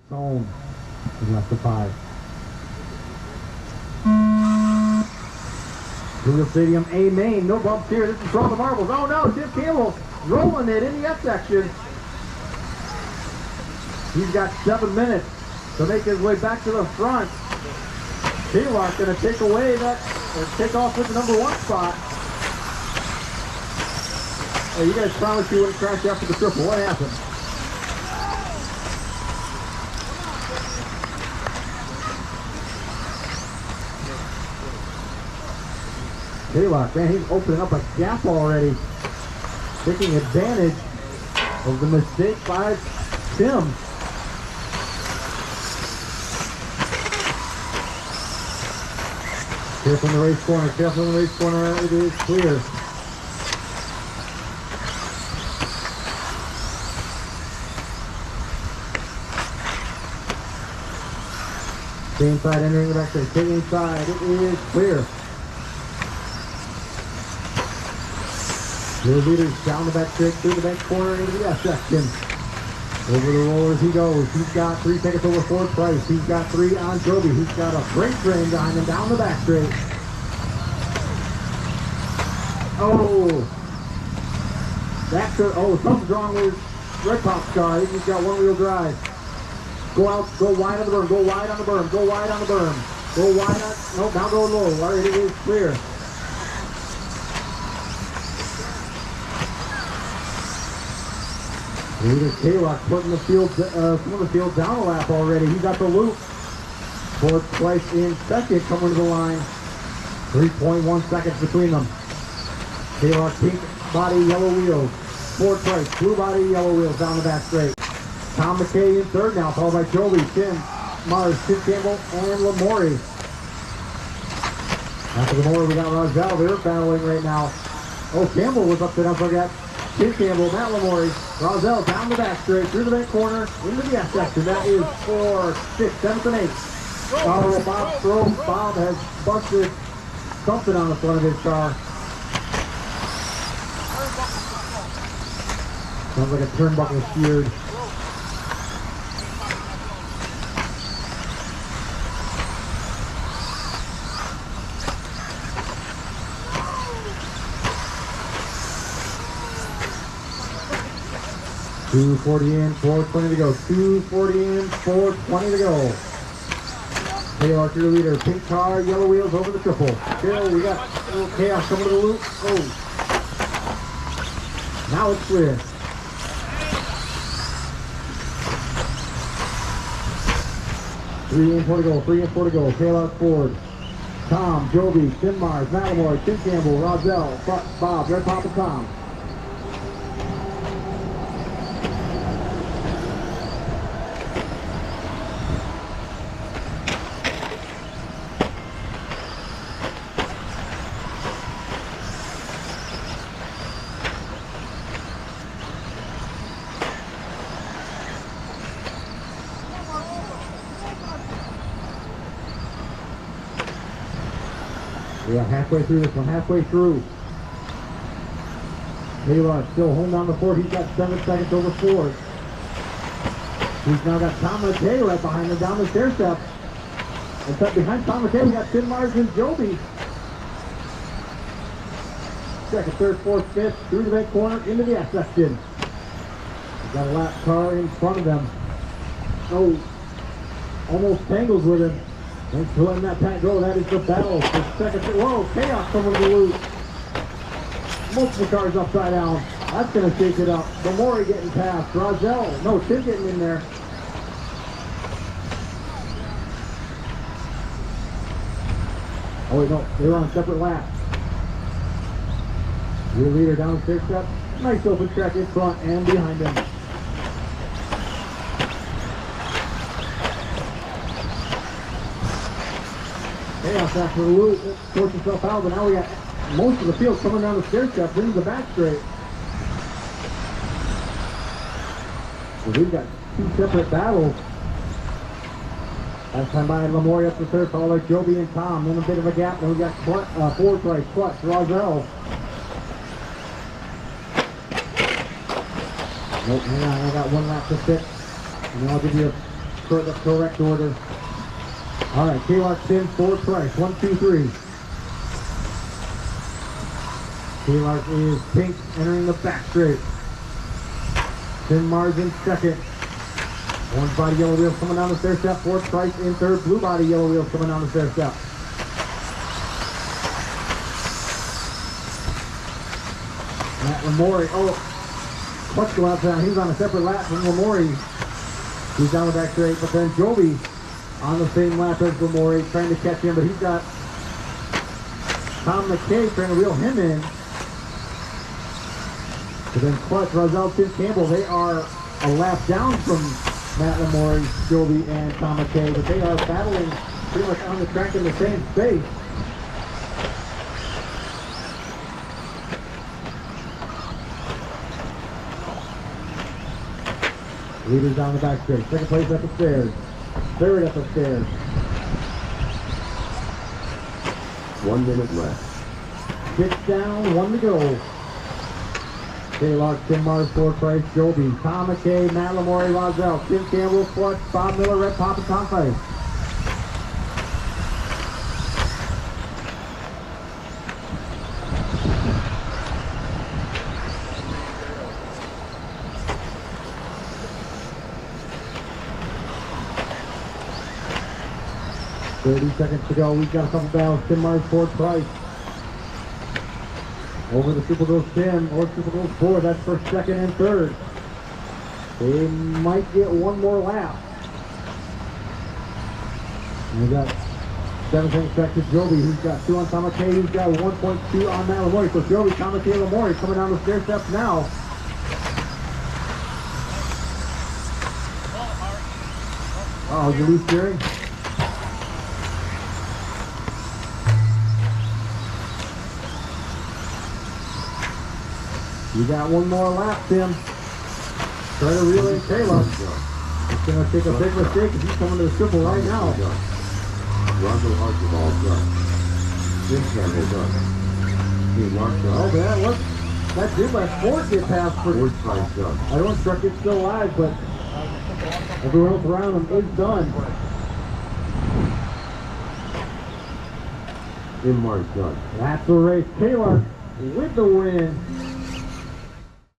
Zone is left to 5. Google Stadium A main, no bumps here. This is from the marbles. Oh no, Tim Campbell rolling it in the F section. He's got 7 minutes to make his way back to the front. Taylor's going to take away that, or take off with the number 1 spot. Hey, you guys promised you wouldn't crash after the triple. What happened? Taylor, man, he's opening up a gap already. Taking advantage of the mistake by Tim. Careful in the race corner, careful in the race corner, it is clear. Stay inside, entering the back straight, stay inside, it is clear. Your leaders down the back straight, through the back corner, into the F section. Over the rollers he goes. He's got 3 seconds over 4th Price. He's got 3 on Joby. He's got a freight train behind him down the back straight. Oh! Something's wrong with Red Pop's car. He's got 1-wheel drive. Go out, go wide on the berm, go wide on the berm, go wide on the berm. Go wide on, no, now go low. All right, it is clear. Leader K-Rock putting the field, some of the field down a lap already. He got the loop. 4th Price in second coming to the line. 3.1 seconds between them. K-Rock pink body, yellow wheels. 4th Price, blue body, yellow wheels down the back straight. Tom McKay in third now, followed by Joby, Tim Mars, Tim Campbell, and Lamori. After Lamori, we got Roselle. They're battling right now. Oh, Campbell was up there, I forgot. Tim Campbell, Matt Lamori, Roselle down the back straight, through the back corner, into the F section. That is 4, 6, 7th, and 8th. Bob has busted something on the front of his car. Sounds like a turnbuckle sheared. .240 in, 4:20 to go. 2:40 in, 4:20 to go. Taylor, your leader. Pink car, yellow wheels over the triple. Here we got a little chaos coming to the loop. Oh. Now it's clear. Three and 4 to go. 3 and 4 to go. Taylor Ford. Tom, Joby, Tim Mars, Matamore, Tim Campbell, Roselle, Bob, Red Pop, and Tom. We are halfway through this one, halfway through. Taylor still home down the 4th. He's got 7 seconds over 4th. He's now got Tom McKay right behind him down the stair step. And behind Tom McKay, we got Tim Mars and Joby. 2nd, 3rd, 4th, 5th, through the back corner, into the F section. He's got a lap car in front of them. Oh, almost tangles with him. Thanks for letting that pack go. That is the battle for 2nd. Whoa, chaos coming to the loop. Multiple cars upside down. That's going to shake it up. Lamori getting past. Roselle. No, Tim getting in there. Oh, wait, no. They were on separate laps. Your leader down the stair step. Nice open track in front and behind him. Chaos after the loop, sorts itself out, but now we got most of the field coming down the stair steps into the back straight. So we've got 2 separate battles. Last time by Lamori up the 3rd, followed by Joby and Tom. Then a bit of a gap. Then we got 4th Price, Clutch, Roselle. Nope, hang on, I got 1 lap to fit. And then I'll give you the correct order. All right, K-Lark, Tim, Ford, Price. 1, 2, 3. K-Lark is pink, entering the back straight. Tim Mars in second. Orange body, yellow wheels coming down the stair step. Ford Price in third. Blue body, yellow wheels coming down the stair step. Matt Lamori. Oh, clutch go out down. He's on a separate lap from Lamori. He's down the back straight. But then Joby on the same lap as Lamori, trying to catch him. But he's got Tom McKay trying to reel him in. But then Clutch, Roselle, Tim Campbell, they are a lap down from Matt Lamori, Joby, and Tom McKay, but they are battling pretty much on the track in the same space. Leaders down the back straight. Second place at the stairs. Third at the stairs. 1 minute left. 6 down, 1 to go. K-Lark, Tim Mars, Ford Price, Joby, Tom McKay, Matt Lamori, Roselle, Tim Campbell, Clutch, Bob Miller, Red Pop, and Tom Price. Seconds to go. We've got a couple battles. Tim Mars, Ford Price. Over the Super Goes Tim, or Super Goes Ford. That's for second and third. They might get one more lap. And we got 7 seconds back to Joby, who's got 2 on Tom McKay, who's got 1.2 on Matt Lamori. So Joby, Tom McKay, Lamori coming down the stair steps now. Oh, you lose steering? You got one more lap, Tim. Try to reel in Taylor. He's going to take a big mistake if he's coming to the triple right now. Rondo Archibald done. Jim Campbell done. K-Lark done. Oh, man, that did let Ford get past for Ford Price done. I don't truck it's still alive, but everyone else around him is done. Jim Mark done. That's the race. Taylor with the win.